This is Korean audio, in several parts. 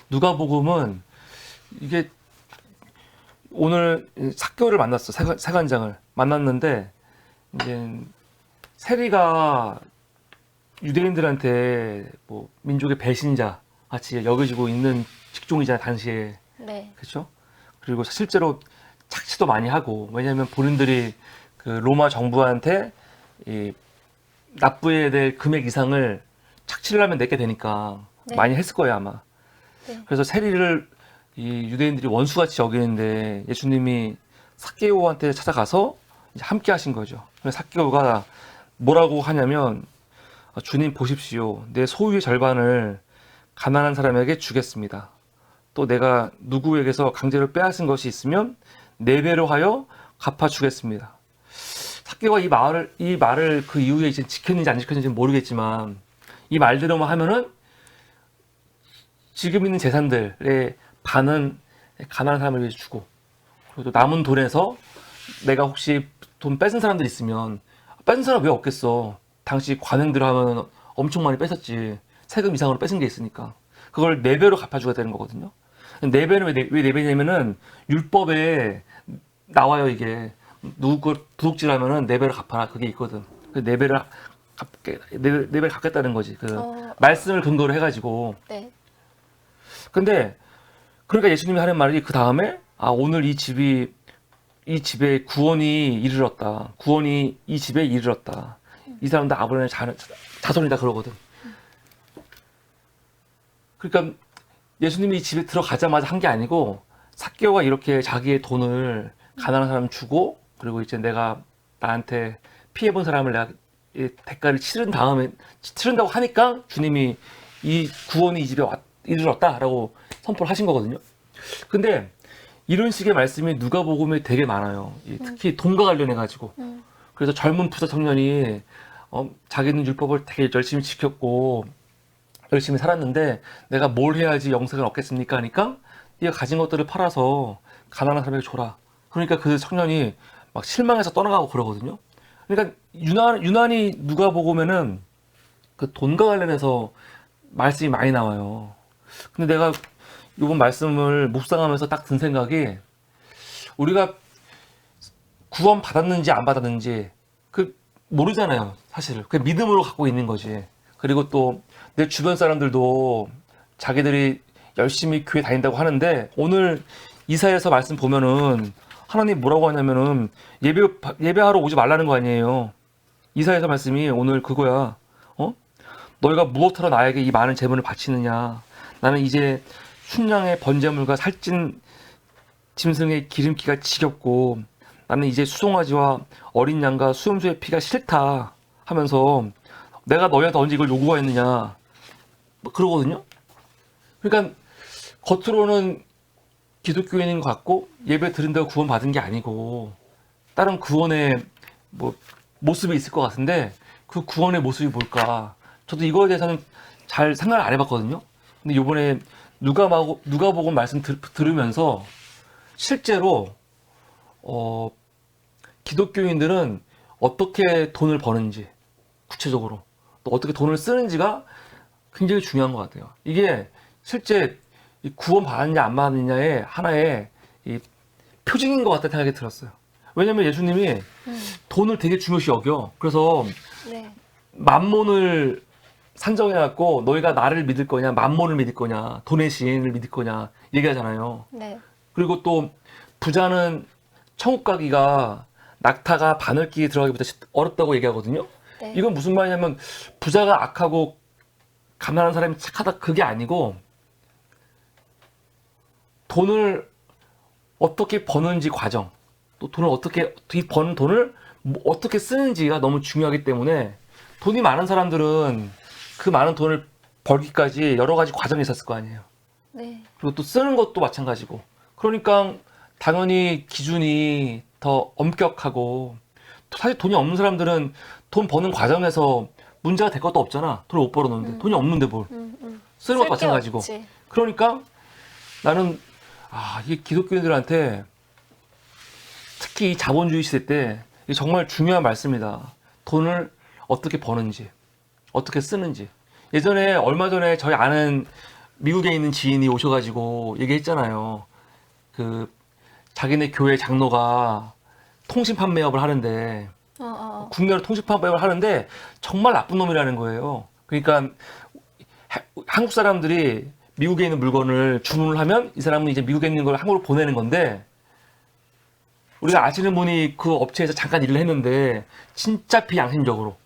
누가복음은 이게 오늘 삭개오를 만났어. 세관장을 만났는데 이제 세리가 유대인들한테 뭐 민족의 배신자 같이 여겨지고 있는 직종이잖아요, 당시에. 네. 그렇죠? 그리고 실제로 착취도 많이 하고, 왜냐하면 본인들이 그 로마 정부한테 이 납부해야 될 금액 이상을 착취를 하면 내게 되니까 네. 많이 했을 거예요, 아마. 네. 그래서 세리를 이 유대인들이 원수같이 여기는데 예수님이 삭개오한테 찾아가서 이제 함께 하신 거죠. 그래서 삭개오가 뭐라고 하냐면, 주님 보십시오. 내 소유의 절반을 가난한 사람에게 주겠습니다. 또 내가 누구에게서 강제로 빼앗은 것이 있으면 4배로 하여 갚아주겠습니다. 삭개오가 이 말을 그 이후에 이제 지켰는지 안 지켰는지 모르겠지만, 이 말대로만 하면은 지금 있는 재산들의 반은 가난한 사람을 위해 주고, 그리고 또 남은 돈에서 내가 혹시 돈 뺏은 사람들 있으면, 뺏은 사람 왜 없겠어? 당시 관행대로 하면 엄청 많이 뺏었지. 세금 이상으로 뺏은 게 있으니까. 그걸 4배로 갚아주게 되는 거거든요. 4배는 왜 4배냐면은 율법에 나와요, 이게. 누구 걸 도둑질하면은 4배로 갚아라. 그게 있거든. 4배를 네 배를 갚겠다는 거지. 말씀을 근거로 해가지고. 네. 근데 그러니까 예수님이 하는 말이 그 다음에 오늘 이 집에 구원이 이르렀다. 구원이 이 집에 이르렀다. 이 사람들 아브라함의 자손이다 그러거든. 그러니까 예수님이 이 집에 들어가자마자 한 게 아니고 삭개오가 이렇게 자기의 돈을 가난한 사람 주고, 그리고 이제 내가 나한테 피해본 사람을 내가 이 대가를 치른다고 하니까 주님이 이 구원이 이 집에 이르렀다라고 선포를 하신 거거든요. 근데 이런 식의 말씀이 누가복음에 되게 많아요. 특히 돈과 관련해 가지고. 그래서 젊은 부자 청년이 자기는 율법을 되게 열심히 지켰고 열심히 살았는데 내가 뭘 해야지 영생을 얻겠습니까? 하니까 네가 가진 것들을 팔아서 가난한 사람에게 줘라. 그러니까 그 청년이 막 실망해서 떠나가고 그러거든요. 그러니까 유난히 누가복음에는 그 돈과 관련해서 말씀이 많이 나와요. 근데 내가 이번 말씀을 묵상하면서 딱 든 생각이, 우리가 구원 받았는지 안 받았는지 모르잖아요, 사실. 그 믿음으로 갖고 있는 거지. 그리고 또 내 주변 사람들도 자기들이 열심히 교회 다닌다고 하는데, 오늘 이사야서 말씀 보면은 하나님 뭐라고 하냐면은 예배하러 오지 말라는 거 아니에요. 이사야서 말씀이 오늘 그거야. 너희가 무엇하러 나에게 이 많은 재물을 바치느냐? 나는 이제 순양의 번제물과 살찐 짐승의 기름기가 지겹고, 나는 이제 수송아지와 어린 양과 수염소의 피가 싫다 하면서 내가 너희한테 언제 이걸 요구하였느냐 뭐 그러거든요. 그러니까 겉으로는 기독교인인 것 같고 예배 드린다고 구원 받은 게 아니고 다른 구원의 뭐 모습이 있을 것 같은데, 그 구원의 모습이 뭘까? 저도 이거에 대해서는 잘 생각을 안 해봤거든요. 근데 요번에 누가복음 말씀 들으면서 실제로 기독교인들은 어떻게 돈을 버는지, 구체적으로 또 어떻게 돈을 쓰는지가 굉장히 중요한 것 같아요. 이게 실제 구원 받았냐 안 받았냐의 하나의 이 표징인 것 같다는 생각이 들었어요. 왜냐면 예수님이 돈을 되게 중요시 여겨. 그래서 네. 만몬을 산정해갖고 너희가 나를 믿을 거냐, 만몬을 믿을 거냐, 돈의 신을 믿을 거냐 얘기하잖아요. 네. 그리고 또 부자는 천국 가기가 낙타가 바늘길에 들어가기보다 어렵다고 얘기하거든요. 네. 이건 무슨 말이냐면 부자가 악하고 가난한 사람이 착하다 그게 아니고, 돈을 어떻게 버는지 과정, 또 이 버는 돈을 어떻게 쓰는지가 너무 중요하기 때문에, 돈이 많은 사람들은 그 많은 돈을 벌기까지 여러 가지 과정이 있었을 거 아니에요. 네. 그리고 또 쓰는 것도 마찬가지고. 그러니까 당연히 기준이 더 엄격하고, 사실 돈이 없는 사람들은 돈 버는 과정에서 문제가 될 것도 없잖아. 돈을 못 벌어놓는데. 돈이 없는데 뭘. 쓰는 것도 마찬가지고. 없지. 그러니까 나는 이게 기독교인들한테 특히 이 자본주의 시대 때 이게 정말 중요한 말씀이다. 돈을 어떻게 버는지, 어떻게 쓰는지. 예전에 얼마 전에 저희 아는 미국에 있는 지인이 오셔가지고 얘기했잖아요. 그 자기네 교회 장로가 통신 판매업을 하는데 국내로 통신 판매업을 하는데 정말 나쁜 놈이라는 거예요. 그러니까 한국 사람들이 미국에 있는 물건을 주문을 하면 이 사람은 이제 미국에 있는 걸 한국으로 보내는 건데 우리가 아시는 분이 그 업체에서 잠깐 일을 했는데 진짜 비양심적으로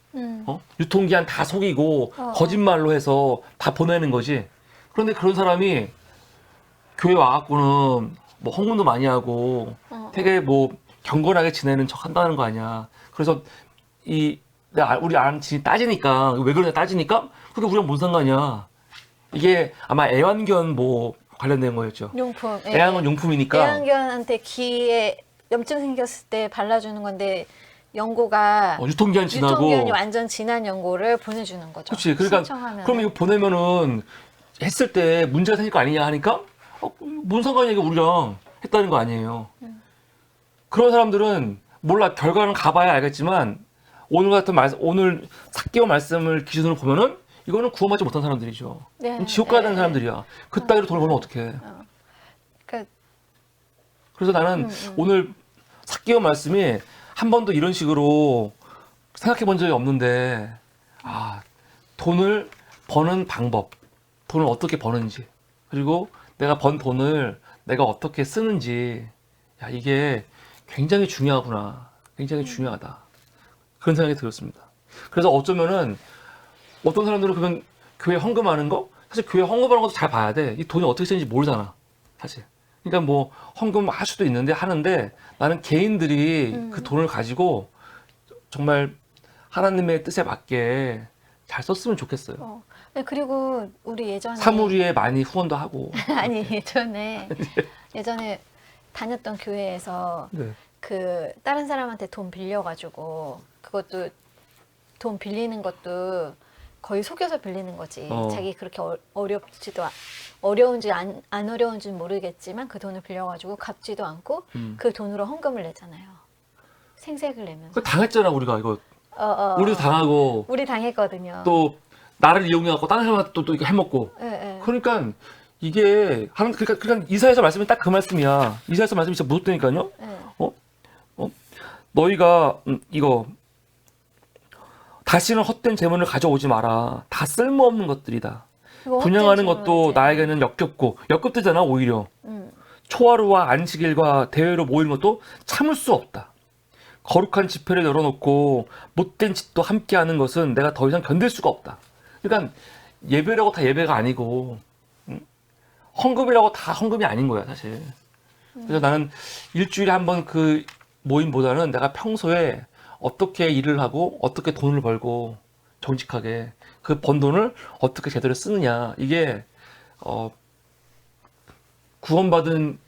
유통기한 다 속이고 거짓말로 해서 다 보내는 거지. 그런데 그런 사람이 교회 와갖고는 뭐 헌금도 많이 하고 되게 뭐 경건하게 지내는 척 한다는 거 아니야. 그래서 우리 아는 지인이 따지니까 왜 그러냐 따지니까 그게 우리랑 뭔 상관이야. 이게 아마 애완견 뭐 관련된 거였죠. 용품. 애완견 용품이니까. 애완견한테 귀에 염증 생겼을 때 발라주는 건데 연고가 유통기한 지나고 유통기한이 완전 지난 연고를 보내주는 거죠. 그렇지. 그러니까 신청하면은. 그러면 이거 보내면은 했을 때 문제가 생길 거 아니냐 하니까 뭔 상관이야 이게 우리랑 했다는 거 아니에요. 그런 사람들은 몰라 결과는 가봐야 알겠지만 오늘 같은 오늘 삭개오 말씀을 기준으로 보면은 이거는 구원받지 못한 사람들이죠. 네, 지옥 가야 되는 네. 사람들이야. 그따위로 돈을 벌면 어떡해. 그래서 나는 오늘 삭개오 말씀이 한 번도 이런 식으로 생각해 본 적이 없는데 돈을 버는 방법, 돈을 어떻게 버는지, 그리고 내가 번 돈을 내가 어떻게 쓰는지, 야, 이게 굉장히 중요하구나. 굉장히 중요하다. 그런 생각이 들었습니다. 그래서 어쩌면은 어떤 사람들은 그냥 교회 헌금하는 거, 사실 교회 헌금하는 것도 잘 봐야 돼. 이 돈이 어떻게 쓰는지 모르잖아, 사실. 그러니까 뭐 헌금 할 수도 있는데 하는데 나는 개인들이 그 돈을 가지고 정말 하나님의 뜻에 맞게 잘 썼으면 좋겠어요. 네, 그리고 우리 예전에 사무리에 많이 후원도 하고. 아니 예전에 다녔던 교회에서 네. 그 다른 사람한테 돈 빌려가지고 그것도 돈 빌리는 것도 거의 속여서 빌리는 거지. 자기 그렇게 어려운지 안 어려운지는 모르겠지만 그 돈을 빌려가지고 갚지도 않고 그 돈으로 헌금을 내잖아요. 생색을 내면서. 그 당했잖아 우리가 이거. 우리도 당하고. 우리 당했거든요. 또 나를 이용해갖고 다른 사람한테 또 이렇게 해먹고. 네. 그러니까 이게 그러니까 이사야서 말씀이 딱 그 말씀이야. 이사야서 말씀이 진짜 무섭다니까요. 네. 너희가 이거 다시는 헛된 재물을 가져오지 마라. 다 쓸모없는 것들이다. 분양하는 것도 나에게는 역겹되잖아 오히려. 초하루와 안식일과 대회로 모이는 것도 참을 수 없다. 거룩한 집회를 열어놓고 못된 짓도 함께하는 것은 내가 더 이상 견딜 수가 없다. 그러니까 예배라고 다 예배가 아니고 헌금이라고 다 헌금이 아닌 거야 사실. 그래서 나는 일주일에 한 번 그 모임보다는 내가 평소에 어떻게 일을 하고 어떻게 돈을 벌고 정직하게 그 번 돈을 어떻게 제대로 쓰느냐, 이게 구원받은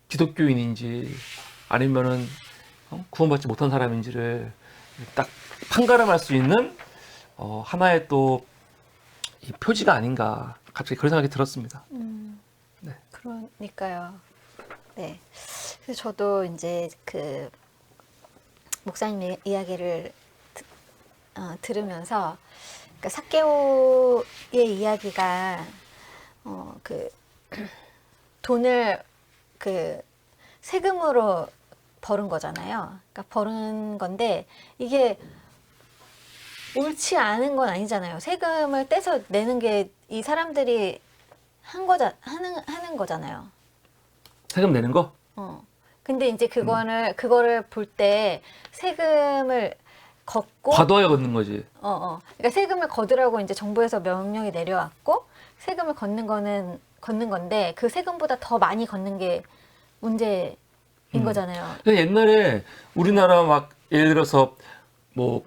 기독교인인지 아니면은 구원받지 못한 사람인지를 딱 판가름할 수 있는 하나의 또 이 표지가 아닌가, 갑자기 그런 생각이 들었습니다. 네. 그러니까요. 네. 그래서 저도 이제 그 목사님 이야기를 들으면서, 그러니까 삭개오의 이야기가 그 돈을 그 세금으로 벌은 거잖아요. 그러니까 벌은 건데 이게 옳지 않은 건 아니잖아요. 세금을 떼서 내는 게 이 사람들이 하는 거잖아요. 세금 내는 거? 근데 이제 그거를 볼 때 세금을 걷고 과도하게 걷는 거지. 그러니까 세금을 거두라고 이제 정부에서 명령이 내려왔고 세금을 걷는 건데 그 세금보다 더 많이 걷는 게 문제인 거잖아요. 옛날에 우리나라 막 예를 들어서 뭐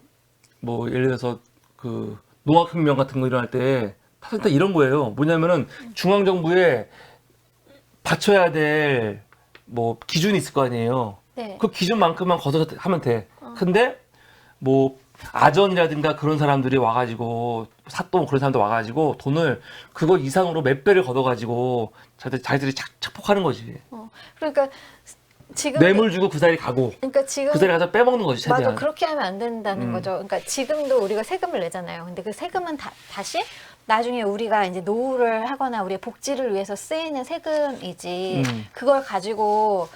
예를 들어서 그 농업혁명 같은 거 일어날 때 다 이런 거예요. 뭐냐면은 중앙 정부에 바쳐야 될 뭐 기준이 있을 거 아니에요. 네. 그 기준만큼만 걷어서 하면 돼. 근데 뭐 아전이라든가 그런 사람들이 와가지고 사또 그런 사람들 와가지고 돈을 그거 이상으로 몇 배를 걷어가지고 자기들이 착폭하는 거지. 그러니까 지금 뇌물 주고 그 자리 가고. 그러니까 지금 그 자리 가서 빼먹는 거지 최대한. 맞아, 그렇게 하면 안 된다는 거죠. 그러니까 지금도 우리가 세금을 내잖아요. 근데 그 세금은 다시 나중에 우리가 이제 노후를 하거나 우리의 복지를 위해서 쓰이는 세금이지 그걸 가지고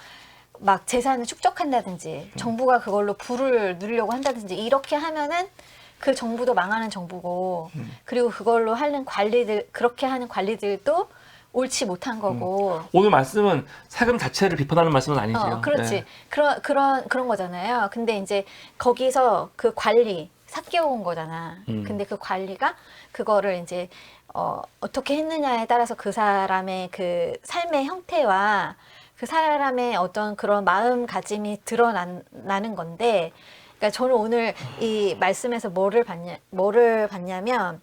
막 재산을 축적한다든지 정부가 그걸로 부를 누리려고 한다든지 이렇게 하면은 그 정부도 망하는 정부고 그리고 그걸로 하는 관리들 그렇게 하는 관리들도 옳지 못한 거고 오늘 말씀은 세금 자체를 비판하는 말씀은 아니지요. 그렇지. 네. 그런 거잖아요. 근데 이제 거기서 그 관리, 삭개온 거잖아. 근데 그 관리가 그거를 이제, 어떻게 했느냐에 따라서 그 사람의 그 삶의 형태와 그 사람의 어떤 그런 마음가짐이 드러나는 건데, 그러니까 저는 오늘 이 말씀에서 뭐를 봤냐면,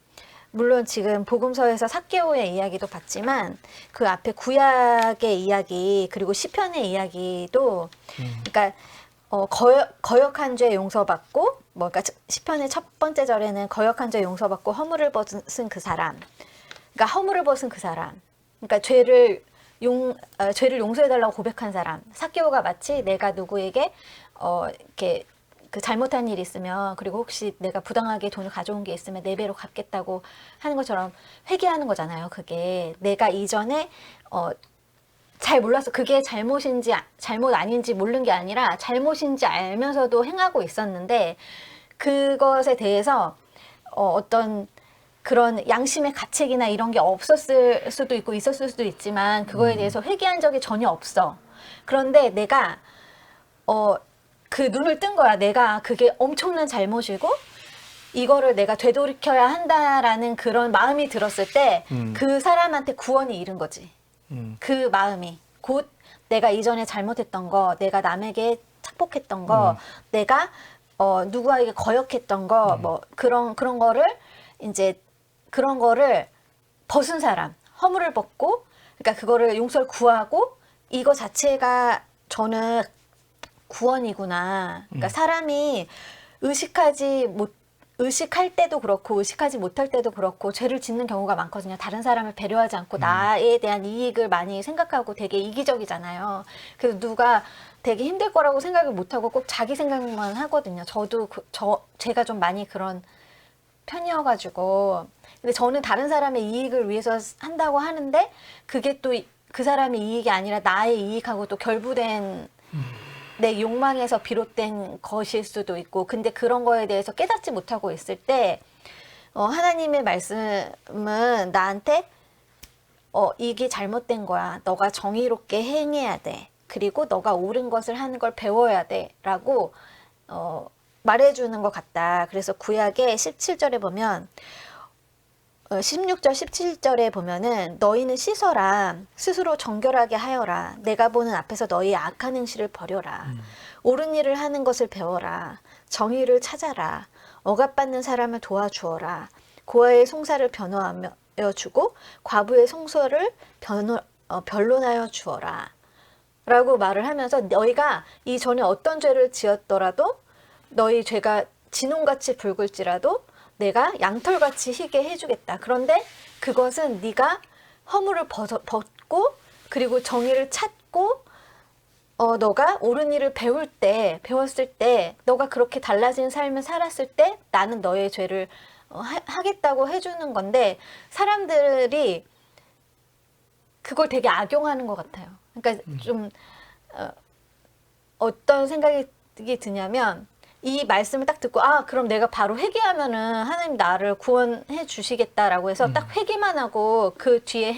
물론 지금 복음서에서 삭개오의 이야기도 봤지만 그 앞에 구약의 이야기 그리고 시편의 이야기도 그러니까 거역한 죄 용서받고 뭐 그러니까 시편의 첫 번째 절에는 거역한 죄 용서받고 허물을 벗은 그 사람 그러니까 허물을 벗은 그 사람 그러니까 죄를 용서해달라고 고백한 사람 삭개오가 마치 내가 누구에게 이렇게 그 잘못한 일이 있으면 그리고 혹시 내가 부당하게 돈을 가져온 게 있으면 4배로 갚겠다고 하는 것처럼 회개하는 거잖아요. 그게 내가 이전에 잘 몰라서 그게 잘못인지 잘못 아닌지 모르는 게 아니라 잘못인지 알면서도 행하고 있었는데 그것에 대해서 어떤 그런 양심의 가책이나 이런 게 없었을 수도 있고 있었을 수도 있지만 그거에 대해서 회개한 적이 전혀 없어. 그런데 내가 그 눈을 뜬 거야. 내가 그게 엄청난 잘못이고 이거를 내가 되돌이켜야 한다라는 그런 마음이 들었을 때 그 사람한테 구원이 이른 거지. 그 마음이 곧 내가 이전에 잘못했던 거, 내가 남에게 착복했던 거, 내가 누구에게 거역했던 거, 뭐 그런 거를 이제 그런 거를 벗은 사람, 허물을 벗고, 그러니까 그거를 용서를 구하고 이거 자체가 저는 구원이구나. 그러니까 사람이 의식할 때도 그렇고 의식하지 못할 때도 그렇고 죄를 짓는 경우가 많거든요. 다른 사람을 배려하지 않고 나에 대한 이익을 많이 생각하고 되게 이기적이잖아요. 그래서 누가 되게 힘들 거라고 생각을 못하고 꼭 자기 생각만 하거든요. 저도 제가 좀 많이 그런 편이어가지고 근데 저는 다른 사람의 이익을 위해서 한다고 하는데 그게 또 그 사람의 이익이 아니라 나의 이익하고 또 결부된 내 욕망에서 비롯된 것일 수도 있고 근데 그런 거에 대해서 깨닫지 못하고 있을 때 하나님의 말씀은 나한테 이게 잘못된 거야. 너가 정의롭게 행해야 돼. 그리고 너가 옳은 것을 하는 걸 배워야 돼. 라고 말해주는 것 같다. 그래서 구약의 17절에 보면 16절 17절에 보면은 너희는 씻어라 스스로 정결하게 하여라 내가 보는 앞에서 너희의 악한 행실을 버려라 옳은 일을 하는 것을 배워라 정의를 찾아라 억압받는 사람을 도와주어라 고아의 송사를 변호하여 주고 과부의 송사를 변론하여 주어라 라고 말을 하면서 너희가 이전에 어떤 죄를 지었더라도 너희 죄가 진홍같이 붉을지라도 내가 양털같이 희게 해주겠다. 그런데 그것은 네가 허물을 벗고 그리고 정의를 찾고 너가 옳은 일을 배웠을 때 너가 그렇게 달라진 삶을 살았을 때 나는 너의 죄를 하겠다고 해주는 건데 사람들이 그걸 되게 악용하는 것 같아요. 그러니까 좀 어떤 생각이 드냐면 이 말씀을 딱 듣고 그럼 내가 바로 회개하면은 하나님 나를 구원해 주시겠다라고 해서 딱 회개만 하고 그 뒤에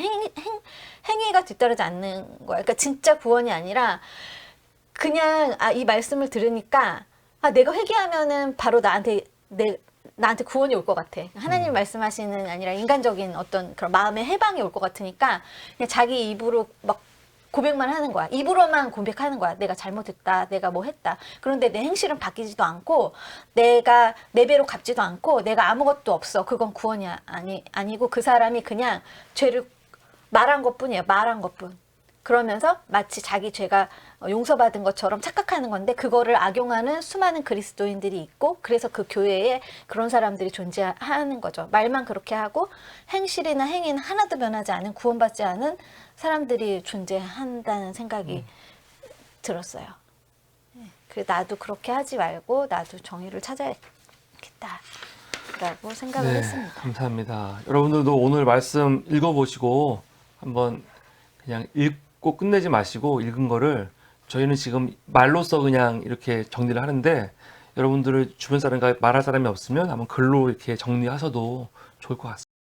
행위가 뒤따르지 않는 거야. 그러니까 진짜 구원이 아니라 그냥 이 말씀을 들으니까 내가 회개하면은 바로 나한테 구원이 올 것 같아. 하나님 말씀하시는 아니라 인간적인 어떤 그런 마음의 해방이 올 것 같으니까 그냥 자기 입으로 막 고백만 하는 거야. 입으로만 고백하는 거야. 내가 잘못했다. 내가 뭐 했다. 그런데 내 행실은 바뀌지도 않고 내가 4배로 갚지도 않고 내가 아무것도 없어. 그건 구원이 아니고 그 사람이 그냥 죄를 말한 것뿐이에요. 말한 것뿐. 그러면서 마치 자기 죄가 용서받은 것처럼 착각하는 건데 그거를 악용하는 수많은 그리스도인들이 있고 그래서 그 교회에 그런 사람들이 존재하는 거죠. 말만 그렇게 하고 행실이나 행위는 하나도 변하지 않은 구원받지 않은 사람들이 존재한다는 생각이 들었어요. 그래 나도 그렇게 하지 말고 나도 정의를 찾아야겠다. 있다고 생각을 했습니다. 감사합니다. 여러분들도 오늘 말씀 읽어보시고 한번 그냥 읽고 끝내지 마시고 읽은 거를 저희는 지금 말로써 그냥 이렇게 정리를 하는데 여러분들을 주변 사람과 말할 사람이 없으면 한번 글로 이렇게 정리하셔도 좋을 것 같습니다.